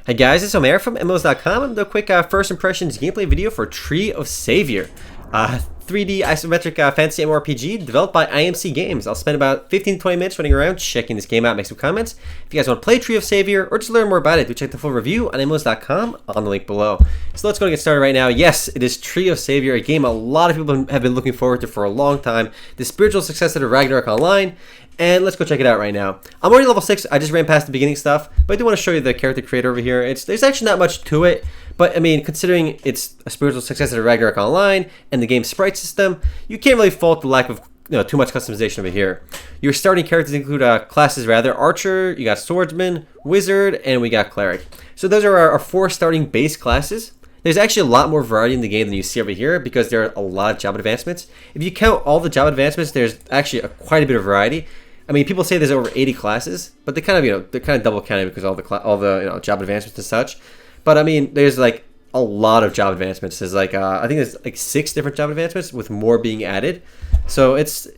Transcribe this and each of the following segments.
Hey guys, it's Omer from MMOs.com. I'm doing a quick first impressions gameplay video for Tree of Savior, 3D isometric fantasy MMORPG developed by IMCGames. I'll spend about 15 to 20 minutes running around checking this game out, make some comments. If you guys want to play Tree of Savior or just learn more about it, do check the full review on MMOs.com on the link below. So let's go and get started right now. Yes, it is Tree of Savior, a game a lot of people have been looking forward to for a long time, the spiritual successor to Ragnarok Online. And let's go check it out right now. I'm already level 6. I just ran past the beginning stuff, but I do want to show you the character creator over here. There's actually not much to it, but I mean, considering it's a spiritual successor to Ragnarok Online and the game's sprite system, you can't really fault the lack of too much customization over here. Your starting characters include classes rather: Archer, you got Swordsman, Wizard, and we got Cleric. So those are our 4 starting base classes. There's actually a lot more variety in the game than you see over here because there are a lot of job advancements. If you count all the job advancements, there's actually quite a bit of variety. I mean, people say there's over 80 classes, but they kind of, they're kind of double counting because all the job advancements and such. But I mean, there's like a lot of job advancements. There's like I think there's like 6 different job advancements with more being added. So it's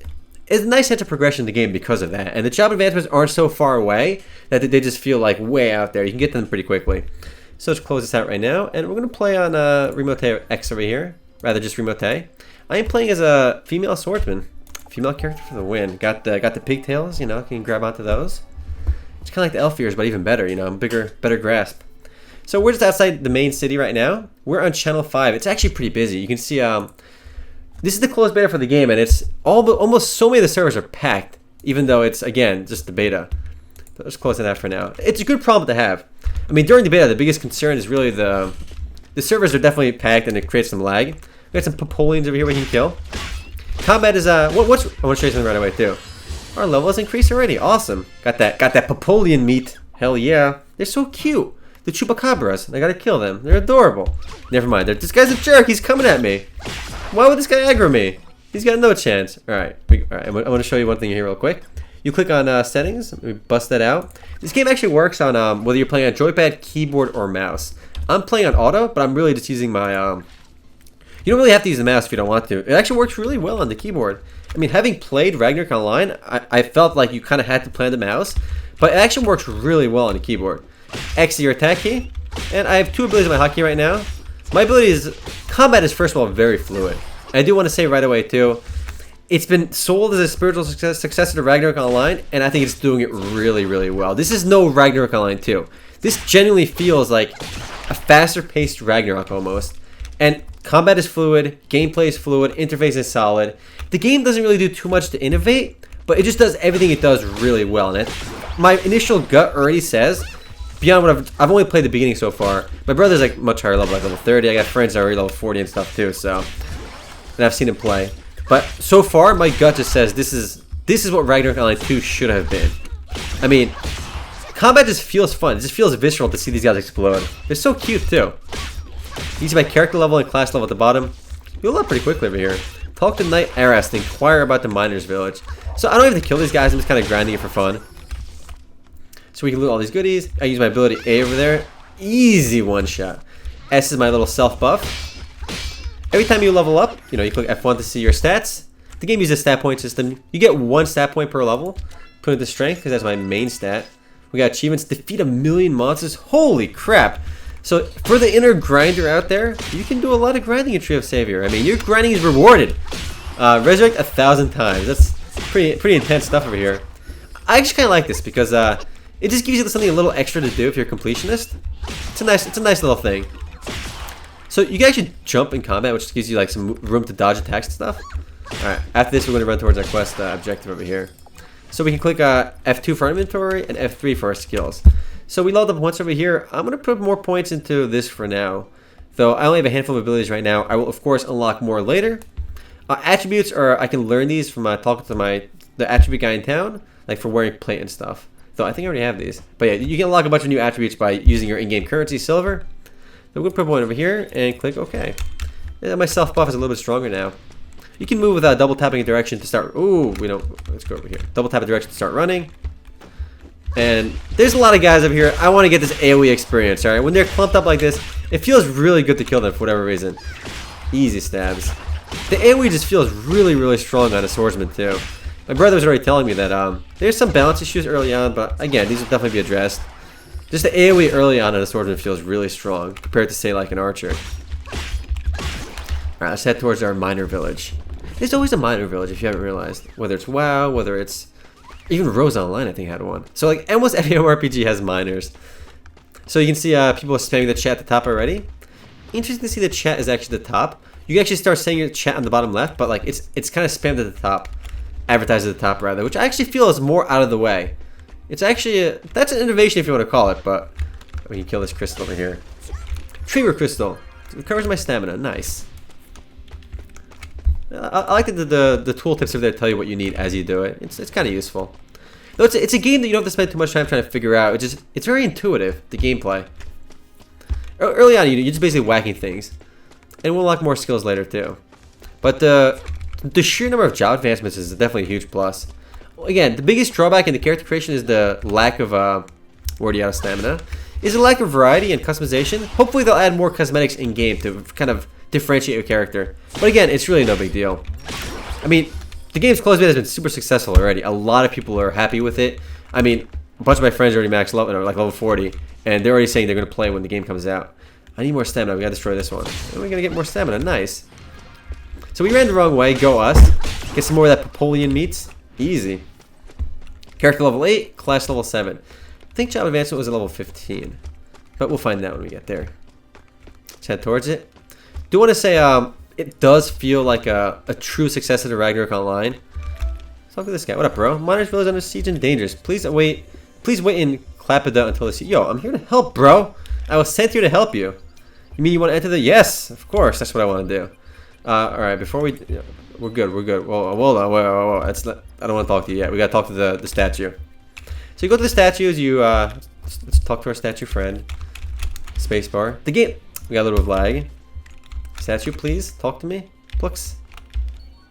a nice sense of progression in the game because of that. And the job advancements aren't so far away that they just feel like way out there. You can get them pretty quickly. So let's close this out right now, and we're gonna play on remotay X over here, rather just remotay. I am playing as a female swordsman. Female character for the win. Got the pigtails, can grab onto those. It's kind of like the elf ears, but even better, better grasp. So we're just outside the main city right now. We're on channel 5. It's actually pretty busy. You can see this is the closed beta for the game, and it's almost so many of the servers are packed, even though it's again just the beta. But let's close it out for now. It's a good problem to have. I mean, during the beta, the biggest concern is really the servers are definitely packed, and it creates some lag. We got some Popolians over here we can kill. Combat is I want to show you something right away too. Our level has increased already. Awesome. Got that Popolian meat. Hell yeah. They're so cute. The chupacabras. I gotta kill them. They're adorable. Never mind. This guy's a jerk. He's coming at me. Why would this guy aggro me? He's got no chance. Alright. I want to show you one thing here real quick. You click on settings. Let me bust that out. This game actually works on whether you're playing on joypad, keyboard, or mouse. I'm playing on auto, but I'm really just using my you don't really have to use the mouse if you don't want to. It actually works really well on the keyboard. I mean, having played Ragnarok Online, I felt like you kind of had to play on the mouse, but it actually works really well on the keyboard. X is your attack key, and I have 2 abilities on my hotkey right now. My ability is, combat is first of all very fluid. I do want to say right away too, it's been sold as a spiritual successor to Ragnarok Online, and I think it's doing it really, really well. This is no Ragnarok Online 2. This genuinely feels like a faster paced Ragnarok almost. And combat is fluid, gameplay is fluid, interface is solid. The game doesn't really do too much to innovate, but it just does everything it does really well. And my initial gut already says, beyond what I've only played the beginning so far. My brother's like much higher level, like level 30. I got friends that are already level 40 and stuff too, so. And I've seen him play. But so far, my gut just says this is what Ragnarok Online 2 should have been. I mean, combat just feels fun. It just feels visceral to see these guys explode. They're so cute too. You can see my character level and class level at the bottom. You level up pretty quickly over here. Talk to Knight Aras to inquire about the miners' village. So I don't have to kill these guys, I'm just kind of grinding it for fun. So we can loot all these goodies. I use my ability A over there. Easy one shot. S is my little self buff. Every time you level up, you click F1 to see your stats. The game uses a stat point system. You get 1 stat point per level. Put it to strength because that's my main stat. We got achievements, defeat 1,000,000 monsters. Holy crap. So for the inner grinder out there, you can do a lot of grinding in Tree of Savior. I mean, your grinding is rewarded. Resurrect 1,000 times. That's pretty intense stuff over here. I actually kind of like this because it just gives you something a little extra to do if you're a completionist. It's a nice little thing. So you can actually jump in combat, which gives you like some room to dodge attacks and stuff. All right. After this, we're going to run towards our quest objective over here. So we can click F2 for our inventory and F3 for our skills. So we leveled up once over here. I'm going to put more points into this for now. Though I only have a handful of abilities right now. I will, of course, unlock more later. Attributes are, I can learn these from talking to the attribute guy in town, like for wearing plate and stuff. Though I think I already have these. But yeah, you can unlock a bunch of new attributes by using your in-game currency, silver. So we're going to put one over here and click OK. And my self buff is a little bit stronger now. You can move without double tapping a direction to start. Ooh, let's go over here. Double tap a direction to start running. And there's a lot of guys over here. I want to get this AoE experience, alright? When they're clumped up like this, it feels really good to kill them for whatever reason. Easy stabs. The AoE just feels really, really strong on a swordsman too. My brother was already telling me that there's some balance issues early on, but again, these will definitely be addressed. Just the AoE early on in a swordsman feels really strong compared to, say, like an archer. Alright, let's head towards our miner village. There's always a miner village if you haven't realized. Whether it's WoW, whether it's... Even Rose Online, I think, had one. So, like, almost every MMORPG has miners. So you can see people spamming the chat at the top already. Interesting to see the chat is actually the top. You can actually start saying your chat on the bottom left, but, like, it's kind of spammed at the top. Advertised at the top, rather. Which I actually feel is more out of the way. It's actually... that's an innovation if you want to call it, but... we can kill this crystal over here. Tree crystal. It recovers my stamina. Nice. I like that the tooltips over there tell you what you need as you do it. It's kind of useful. Though it's a game that you don't have to spend too much time trying to figure out. It's very intuitive, the gameplay. Early on, you're just basically whacking things. And we'll unlock more skills later too. But the sheer number of job advancements is definitely a huge plus. Again, the biggest drawback in the character creation is the lack of already out of stamina. Is the lack of variety and customization. Hopefully they'll add more cosmetics in game to kind of differentiate your character. But again, it's really no big deal. I mean, the game's close beta has been super successful already. A lot of people are happy with it. I mean, a bunch of my friends already maxed level, like level 40, and they're already saying they're going to play when the game comes out. I need more stamina. We got to destroy this one. And we're going to get more stamina. Nice. So we ran the wrong way. Go us. Get some more of that Popolian meats. Easy. Character level 8, class level 7. I think job advancement was at level 15. But we'll find out when we get there. Let's head towards it. Do want to say it does feel like a true successor to Ragnarok Online. Let's talk to this guy. What up, bro? Miners village under siege and dangerous. Please wait in Clapida until the siege. Yo, I'm here to help, bro. I was sent here to help you. You mean you want to enter the... Yes, of course. That's what I want to do. Alright, before we... Yeah, we're good. Whoa, hold on. Whoa. I don't want to talk to you yet. We got to talk to the statue. So you go to the statues. Let's talk to our statue friend. Spacebar. The game... We got a little bit of lag. Statue, please. Talk to me. Plux.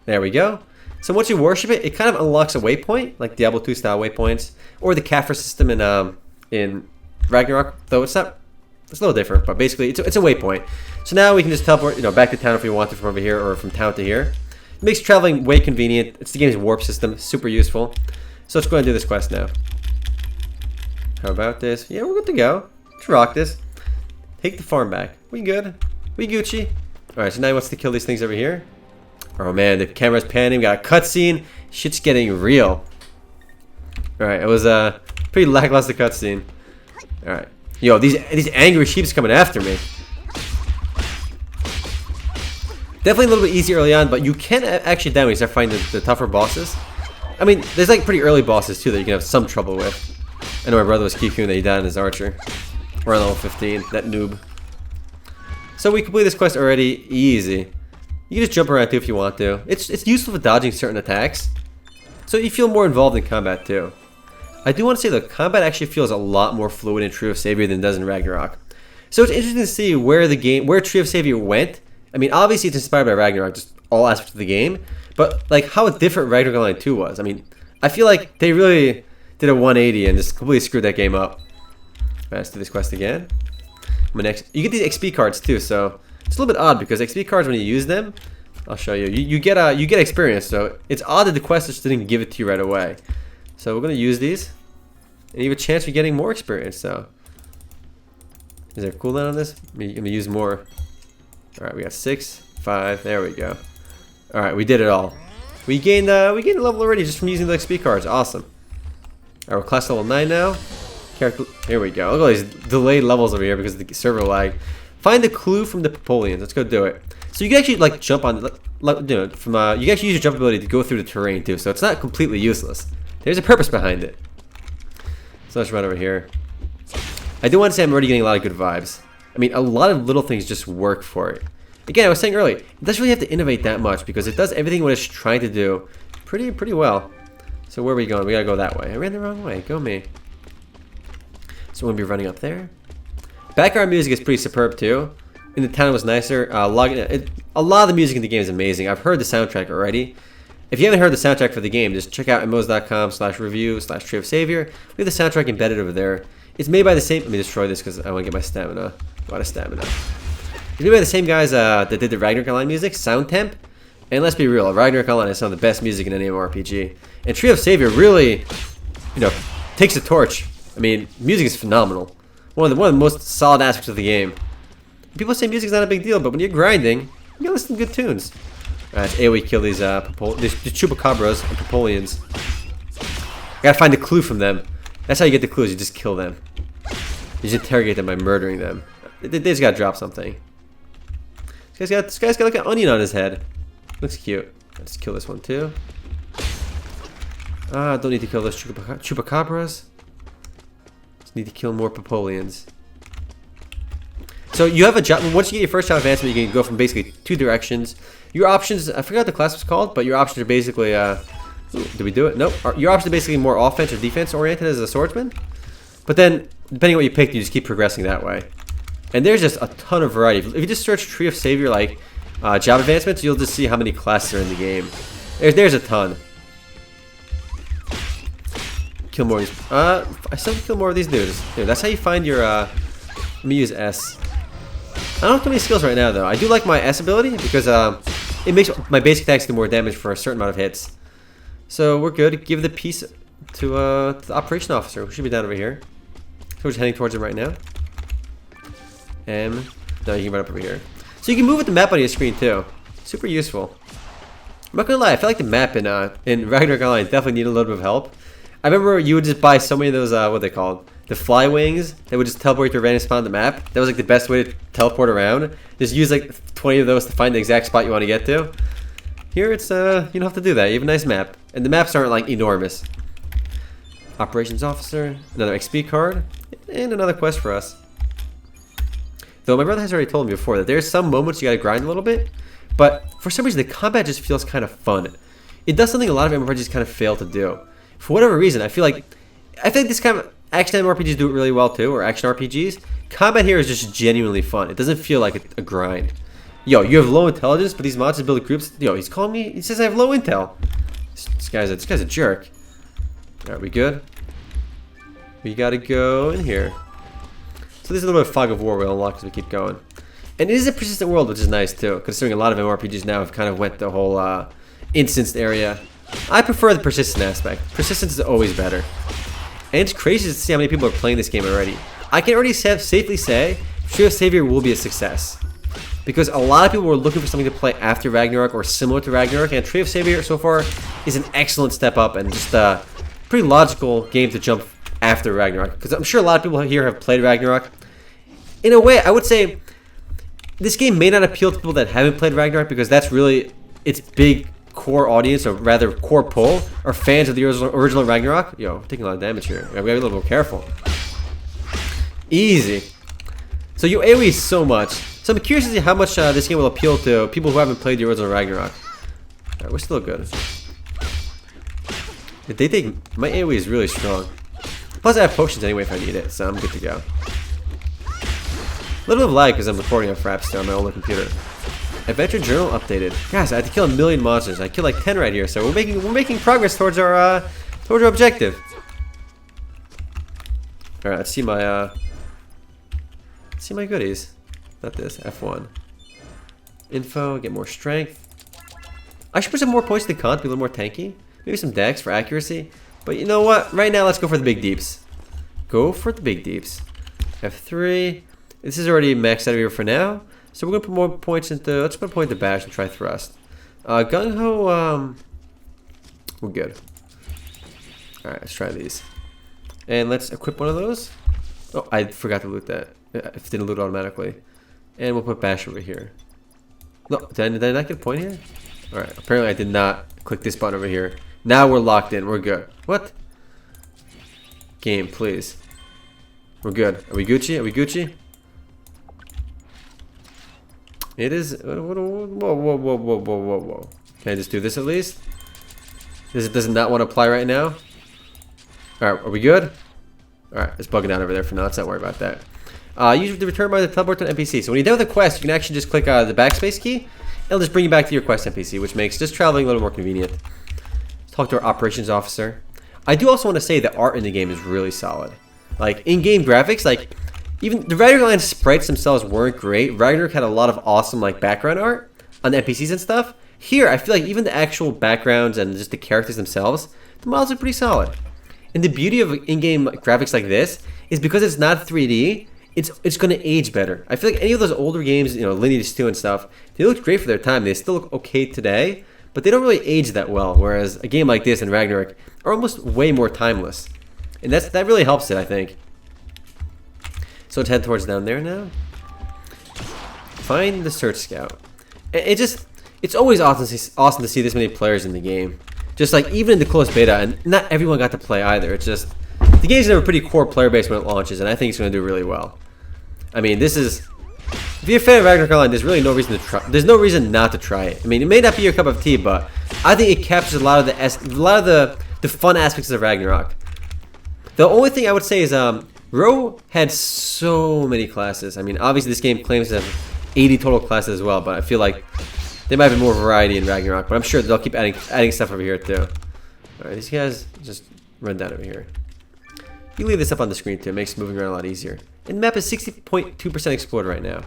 There we go. So once you worship it, it kind of unlocks a waypoint, like Diablo 2 style waypoints, or the Kafir system in Ragnarok. Though it's not... It's a little different, but basically it's a waypoint. So now we can just teleport, back to town if we want to from over here or from town to here. It makes traveling way convenient. It's the game's warp system, super useful. So let's go ahead and do this quest now. How about this? Yeah, we're good to go. Let's rock this. Take the farm back. We good. We Gucci. Alright, so now he wants to kill these things over here. Oh man, the camera's panning. We got a cutscene. Shit's getting real. Alright, it was a pretty lackluster cutscene. Alright. Yo, these angry sheep's coming after me. Definitely a little bit easy early on, but you can actually die when you start fighting the tougher bosses. I mean, there's like pretty early bosses too that you can have some trouble with. I know my brother was keeping that he died in his archer. We're on level 15, that noob. So we completed this quest already, easy. You can just jump around too if you want to. It's useful for dodging certain attacks. So you feel more involved in combat too. I do want to say the combat actually feels a lot more fluid in Tree of Savior than it does in Ragnarok. So it's interesting to see where Tree of Savior went. I mean, obviously it's inspired by Ragnarok, just all aspects of the game. But like how different Ragnarok Online 2 was. I mean, I feel like they really did a 180 and just completely screwed that game up. Let's do this quest again. You get these XP cards too, so it's a little bit odd because XP cards, when you use them, I'll show you. You get experience, so it's odd that the quest just didn't give it to you right away. So we're gonna use these, and you have a chance of getting more experience. So is there a cooldown on this? I'm gonna use more. All right, we got 6, 5. There we go. All right, we did it all. We gained a level already just from using the XP cards. Awesome. All right, we're class level 9 now. Here we go. Look at all these delayed levels over here because of the server lag. Find the clue from the Popolians. Let's go do it. So you can actually like jump on, you can actually use your jump ability to go through the terrain too. So it's not completely useless. There's a purpose behind it. So let's run over here. I do want to say I'm already getting a lot of good vibes. I mean, a lot of little things just work for it. Again, I was saying earlier, it doesn't really have to innovate that much because it does everything what it's trying to do pretty well. So where are we going? We gotta go that way. I ran the wrong way. Go me. So we're gonna be running up there. Background music is pretty superb too. In the town it was nicer. A lot of the music in the game is amazing. I've heard the soundtrack already. If you haven't heard the soundtrack for the game, just check out MMOs.com/review/Tree of Savior. We have the soundtrack embedded over there. It's made by the same... Let me destroy this because I want to get my stamina. A lot of stamina. It's made by the same guys that did the Ragnarok Online music, Soundtemp. And let's be real, Ragnarok Online is some of the best music in any MMORPG. And Tree of Savior really, takes the torch. I mean, music is phenomenal. one of the most solid aspects of the game. People say music's not a big deal, but when you're grinding, you gotta listen to good tunes. Alright, let's AoE kill these chupacabras and Popolians. Gotta find a clue from them. That's how you get the clues, you just kill them. You just interrogate them by murdering them. They just gotta drop something. This guy's got like an onion on his head. Looks cute. Let's kill this one too. Don't need to kill those chupacabras. Just need to kill more Popolians. So you have a job. Once you get your first job advancement, you can go from basically 2 directions. Your options, I forgot what the class was called, but your options are basically, did we do it? Nope. Your options are basically more offense or defense oriented as a swordsman. But then, depending on what you pick, you just keep progressing that way. And there's just a ton of variety. If you just search Tree of Savior, like, job advancements, you'll just see how many classes are in the game. There's a ton. Kill more of these. I still kill more of these dudes. Dude, that's how you find your, let me use S. I don't have too many skills right now, though. I do like my S ability because it makes my basic attacks do more damage for a certain amount of hits. So we're good. Give the piece to the operation officer, who should be down over here. So we're just heading towards him right now. No, you can run up over here. So you can move with the map on your screen too. Super useful. I'm not gonna lie, I feel like the map in Ragnarok Online definitely need a little bit of help. I remember you would just buy so many of those, what are they called? The fly wings that would just teleport to a random spot on the map. That was like the best way to teleport around. Just use like 20 of those to find the exact spot you want to get to. Here it's, you don't have to do that. You have a nice map. And the maps aren't like enormous. Operations Officer, another XP card, and another quest for us. Though my brother has already told me before that there's some moments you gotta grind a little bit, but for some reason the combat just feels kind of fun. It does something a lot of MMORPGs kind of fail to do. For whatever reason, I feel like this kind of action MMORPGs do it really well too, or action RPGs. Combat here is just genuinely fun. It doesn't feel like a grind. Yo, you have low intelligence, but these mods build groups. Yo, he's calling me. He says I have low intel. This guy's a jerk. All right, we good? We gotta go in here. So there's a little bit of fog of war we'll unlock as we keep going. And it is a persistent world, which is nice too, considering a lot of MMORPGs now have kind of went the whole instanced area. I prefer the persistent aspect. Persistence is always better. And it's crazy to see how many people are playing this game already. I can already safely say Tree of Savior will be a success. Because a lot of people were looking for something to play after Ragnarok or similar to Ragnarok, and Tree of Savior so far is an excellent step up and just a pretty logical game to jump after Ragnarok. Because I'm sure a lot of people here have played Ragnarok. In a way, I would say this game may not appeal to people that haven't played Ragnarok because that's really its big core audience, or rather core pull, are fans of the original Ragnarok. Yo, I'm taking a lot of damage here. We gotta be a little more careful. Easy. So you AoE so much. So I'm curious to see how much this game will appeal to people who haven't played the original Ragnarok. Alright, we're still good. They think my AoE is really strong. Plus I have potions anyway if I need it, so I'm good to go. A little bit of lag because I'm recording on Fraps still on my older computer. Adventure Journal updated. Guys, I had to kill 1 million monsters. I killed like 10 right here, so we're making progress towards our objective. All right, let's see my goodies. Not this. F1. Info. Get more strength. I should put some more points to the con to be a little more tanky. Maybe some dex for accuracy. But you know what? Right now, let's go for the big deeps. Go for the big deeps. F3. This is already maxed out here for now. So we're gonna put more points into. Let's put a point to bash and try thrust. Gung Ho. We're good. All right, let's try these. And let's equip one of those. Oh, I forgot to loot that. It didn't loot automatically. And we'll put bash over here. No, did I not get a point here? All right. Apparently, I did not click this button over here. Now we're locked in. We're good. What? Game, please. We're good. Are we Gucci? Are we Gucci? It is. Whoa. Can I just do this at least? Does it not want to apply right now? Alright, are we good? Alright, it's bugging out over there for now. Let's not worry about that. Use the return by the teleport to an NPC. So when you're done with the quest, you can actually just click the backspace key. It'll just bring you back to your quest NPC, which makes just traveling a little more convenient. Let's talk to our operations officer. I do also want to say that art in the game is really solid. Like, in-game graphics, like, even the Ragnarok Online sprites themselves weren't great. Ragnarok had a lot of awesome like background art on the NPCs and stuff. Here, I feel like even the actual backgrounds and just the characters themselves, the models are pretty solid. And the beauty of in-game graphics like this is because it's not 3D, it's going to age better. I feel like any of those older games, you know, Lineage 2 and stuff, they look great for their time. They still look okay today, but they don't really age that well. Whereas a game like this and Ragnarok are almost way more timeless. And that really helps it, I think. So let's head towards down there now. Find the search scout. It's always awesome to see this many players in the game. Just like even in the closed beta, and not everyone got to play either. It's just the game's gonna have a pretty core player base when it launches, and I think it's gonna do really well. I mean, this is, if you're a fan of Ragnarok Online, there's really no reason to try. There's no reason not to try it. I mean, it may not be your cup of tea, but I think it captures a lot of the fun aspects of Ragnarok. The only thing I would say is Ro had so many classes. I mean, obviously this game claims to have 80 total classes as well, but I feel like there might be more variety in Ragnarok. But I'm sure they'll keep adding stuff over here too. All right, these guys just run down over here. You leave this up on the screen too. It makes moving around a lot easier. And the map is 60.2% explored right now.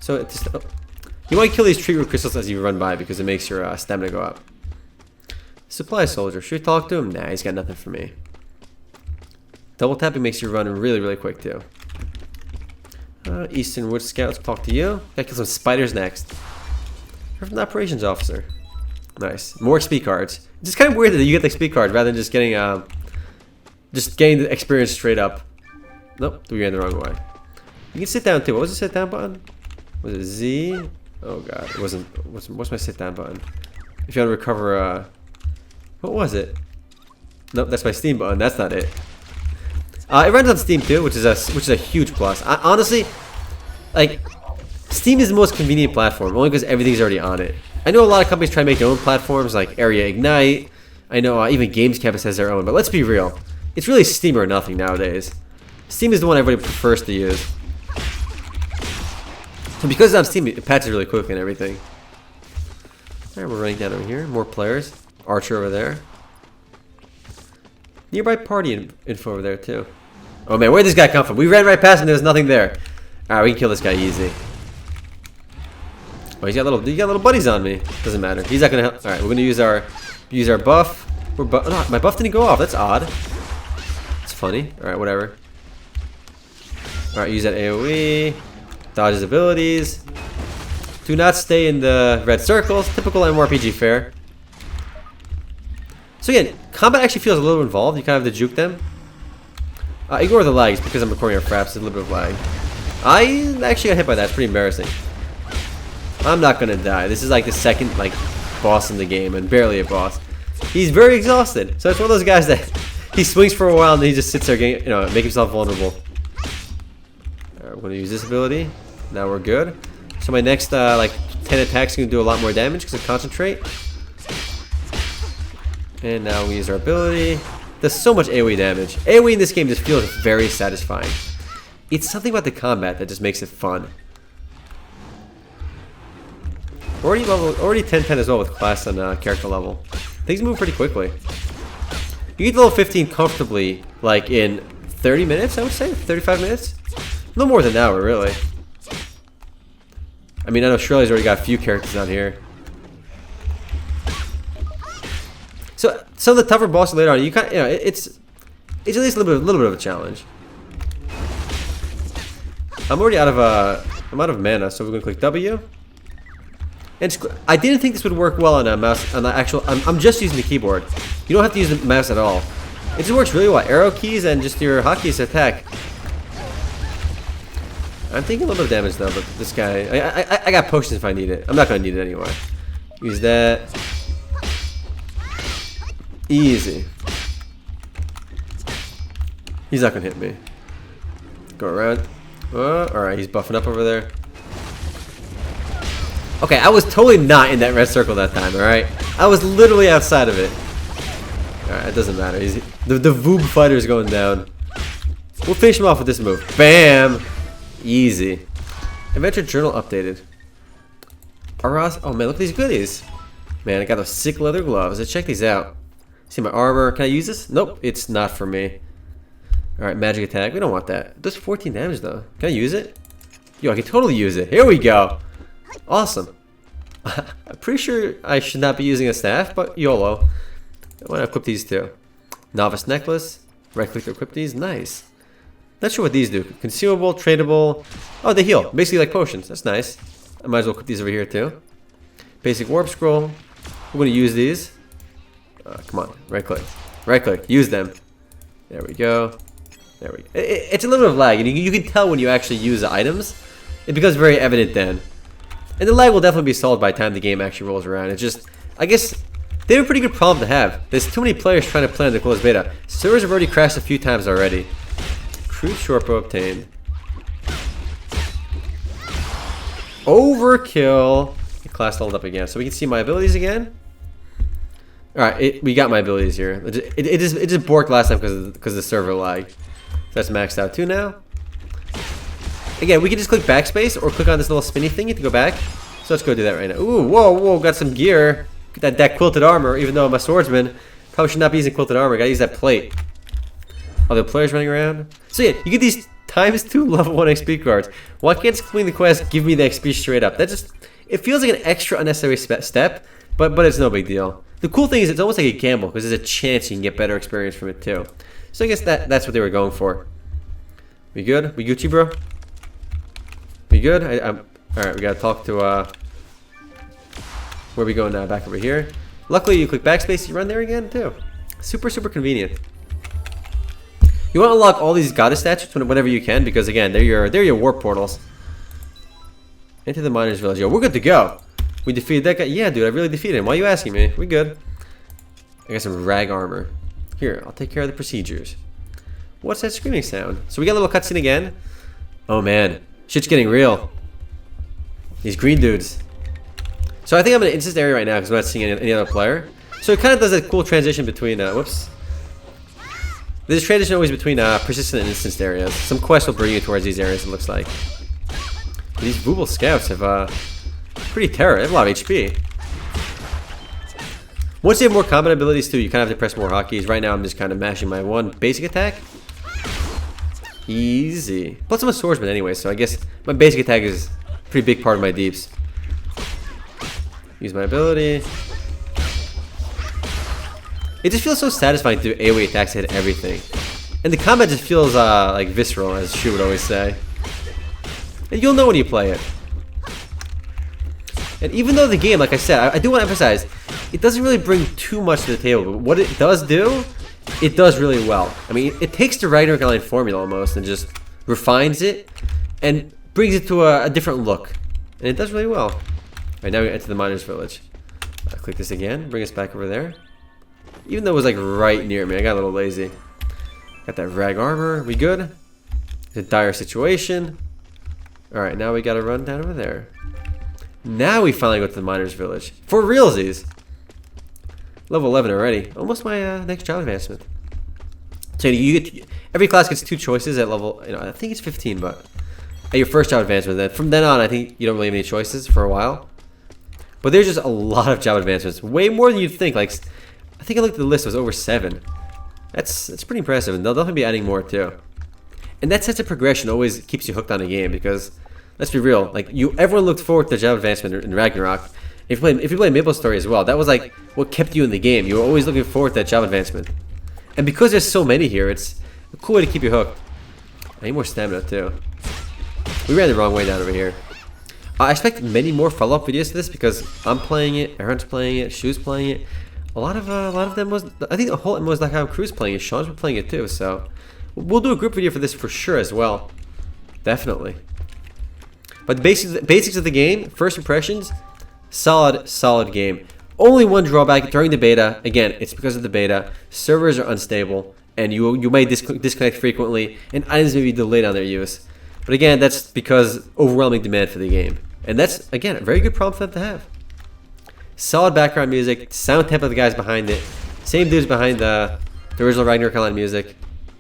So it's just, you want to kill these tree root crystals as you run by because it makes your stamina go up. Supply soldier. Should we talk to him? Nah, he's got nothing for me. Double tapping makes you run really, really quick too. Eastern Wood Scout, let's talk to you. Gotta kill some spiders next. You're from the operations officer. Nice. More XP cards. It's just kind of weird that you get the XP cards rather than just getting the experience straight up. Nope, we ran the wrong way. You can sit down too. What was the sit down button? Was it Z? Oh god, it wasn't. What's my sit down button? If you want to recover, what was it? Nope, that's my Steam button. That's not it. It runs on Steam too, which is a huge plus. Honestly, like, Steam is the most convenient platform, only because everything's already on it. I know a lot of companies try to make their own platforms, like Area Ignite. I know even Games Campus has their own, but let's be real. It's really Steam or nothing nowadays. Steam is the one everybody prefers to use. So because it's on Steam, it patches really quickly and everything. Alright, we're running down over here. More players. Archer over there. Nearby party info over there too. Oh man, where'd this guy come from? We ran right past him, there was nothing there. Alright, we can kill this guy easy. Oh, he got little buddies on me. Doesn't matter. He's not gonna help. Alright, we're gonna use our buff. No, my buff didn't go off. That's odd. It's funny. Alright, whatever. Alright, use that AoE. Dodge his abilities. Do not stay in the red circles. Typical MMORPG fare. So again, combat actually feels a little involved. You kind of have to juke them. Ignore the lags because I'm recording on fraps. There's a little bit of lag. I actually got hit by that. It's pretty embarrassing. I'm not gonna die. This is like the second boss in the game and barely a boss. He's very exhausted. So it's one of those guys that he swings for a while and then he just sits there, getting, make himself vulnerable. Alright, we're gonna use this ability. Now we're good. So my next 10 attacks are gonna do a lot more damage because I concentrate. And now we use our ability. Does so much AoE damage. AoE in this game just feels very satisfying. It's something about the combat that just makes it fun. Already 10-10 as well with class and character level. Things move pretty quickly. You get to level 15 comfortably, like in 30 minutes, I would say? 35 minutes? No more than an hour, really. I mean, I know Shirley's already got a few characters on here. So some of the tougher bosses later on, it's at least a little bit of a challenge. I'm already out of mana, so we're gonna click W. And I didn't think this would work well on a mouse. On the actual, I'm just using the keyboard. You don't have to use the mouse at all. It just works really well. Arrow keys and just your hotkeys attack. I'm taking a little bit of damage though, but this guy, I got potions if I need it. I'm not gonna need it anyway. Use that. Easy. He's not gonna hit me. Go around. Alright, he's buffing up over there. Okay, I was totally not in that red circle that time, alright? I was literally outside of it. Alright, it doesn't matter. The Voob fighter is going down. We'll finish him off with this move. Bam! Easy. Adventure Journal updated. Aras. Oh man, look at these goodies. Man, I got those sick leather gloves. Let's check these out. See my armor. Can I use this? Nope, it's not for me. Alright, magic attack. We don't want that. It does 14 damage though. Can I use it? Yo, I can totally use it. Here we go. Awesome. I'm pretty sure I should not be using a staff, but YOLO. I want to equip these two. Novice necklace. Right click to equip these. Nice. Not sure what these do. Consumable, tradable. Oh, they heal. Basically like potions. That's nice. I might as well put these over here too. Basic warp scroll. We're going to use these. Come on. Right click. Right click. Use them. There we go. There we go. It's a little bit of lag. And you can tell when you actually use the items. It becomes very evident then. And the lag will definitely be solved by the time the game actually rolls around. It's just, I guess, they have a pretty good problem to have. There's too many players trying to play on the closed beta. Servers have already crashed a few times already. Crude short bow obtained. Overkill. The class leveled up again. So we can see my abilities again. Alright, we got my abilities here. It just borked last time because of the server lag. So that's maxed out too now. Again, we can just click backspace or click on this little spinny thingy to go back. So let's go do that right now. Ooh, whoa, got some gear. That quilted armor, even though I'm a swordsman. Probably should not be using quilted armor. Gotta use that plate. Other players running around. So yeah, you get these ×2 level 1 XP cards. Why can't completing the quest give me the XP straight up? That just, it feels like an extra unnecessary step, but it's no big deal. The cool thing is it's almost like a gamble because there's a chance you can get better experience from it too. So I guess that's what they were going for. We good? We Gucci, bro? We good? Alright, we gotta talk to, where are we going now? Back over here. Luckily, you click backspace, you run there again too. Super convenient. You want to unlock all these goddess statues whenever you can because again, they're your warp portals. Into the miners village. Yo, we're good to go. We defeated that guy. Yeah, dude, I really defeated him. Why are you asking me? We good. I got some rag armor. Here, I'll take care of the procedures. What's that screaming sound? So we got a little cutscene again. Oh man, shit's getting real. These green dudes. So I think I'm in an instance area right now because I'm not seeing any other player. So it kind of does a cool transition between, whoops. There's a transition always between persistent and instanced areas. Some quests will bring you towards these areas, it looks like. These Booble scouts have pretty terror. They have a lot of HP. Once you have more combat abilities too, you kind of have to press more hotkeys. Right now I'm just kind of mashing my one basic attack. Easy. Plus I'm a swordsman anyway, so I guess my basic attack is a pretty big part of my deeps. Use my ability. It just feels so satisfying to do AoE attacks to hit everything. And the combat just feels like visceral, as Shu would always say. And you'll know when you play it. And even though the game, like I said, I do want to emphasize, it doesn't really bring too much to the table. But what it does do, it does really well. I mean, it takes the Ragnarok Online formula almost and just refines it and brings it to a different look. And it does really well. Alright, now we enter the miners village. Click this again, bring us back over there. Even though it was like right near me, I got a little lazy. Got that rag armor, we good? It's a dire situation. Alright, now we gotta run down over there. Now we finally go to the miners village. For realsies! Level 11 already. Almost my next job advancement. So you get, every class gets 2 choices at level, I think it's 15, but at your first job advancement. Then from then on, I think you don't really have any choices for a while. But there's just a lot of job advancements. Way more than you'd think. Like, I think I looked at the list, it was over 7. That's pretty impressive, and they'll definitely be adding more too. And that sense of progression always keeps you hooked on a game because, let's be real, like everyone looked forward to job advancement in Ragnarok. If you play Maple Story as well, that was like what kept you in the game. You were always looking forward to that job advancement. And because there's so many here, it's a cool way to keep you hooked. I need more stamina too. We ran the wrong way down over here. I expect many more follow-up videos to this because I'm playing it, Aaron's playing it, Shu's playing it. A lot of them was, I think the whole MMOs.com crew's playing it. Sean's been playing it too, so we'll do a group video for this for sure as well. Definitely. But the basics of the game, first impressions, solid game. Only one drawback during the beta. Again, it's because of the beta. Servers are unstable, and you may disconnect frequently, and items may be delayed on their use. But again, that's because overwhelming demand for the game, and that's again a very good problem for them to have. Solid background music, sound template of the guys behind it, same dudes behind the original Ragnarok Online music,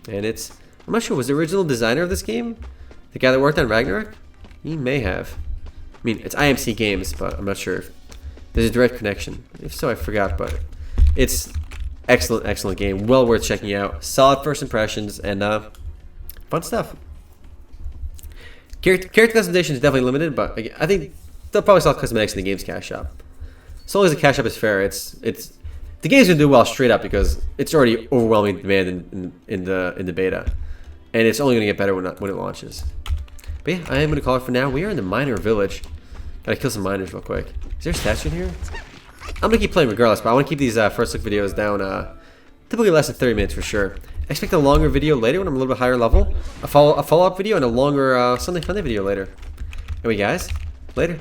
and it's, I'm not sure, was the original designer of this game the guy that worked on Ragnarok? He may have. I mean, it's IMCGames, but I'm not sure if there's a direct connection. If so, I forgot, but it's excellent game, well worth checking out. Solid first impressions and fun stuff. Character customization is definitely limited, but I think they'll probably sell cosmetics in the game's cash shop. So long as the cash shop is fair, the game's gonna do well straight up because it's already overwhelming demand in the beta. and it's only going to get better when it launches. But yeah, I am going to call it for now. We are in the miner village. Gotta kill some miners real quick. Is there a statue in here? I'm going to keep playing regardless, but I want to keep these first look videos down typically less than 30 minutes for sure. Expect a longer video later when I'm a little bit higher level. A follow-up video and a longer Sunday Funday video later. Anyway guys, later.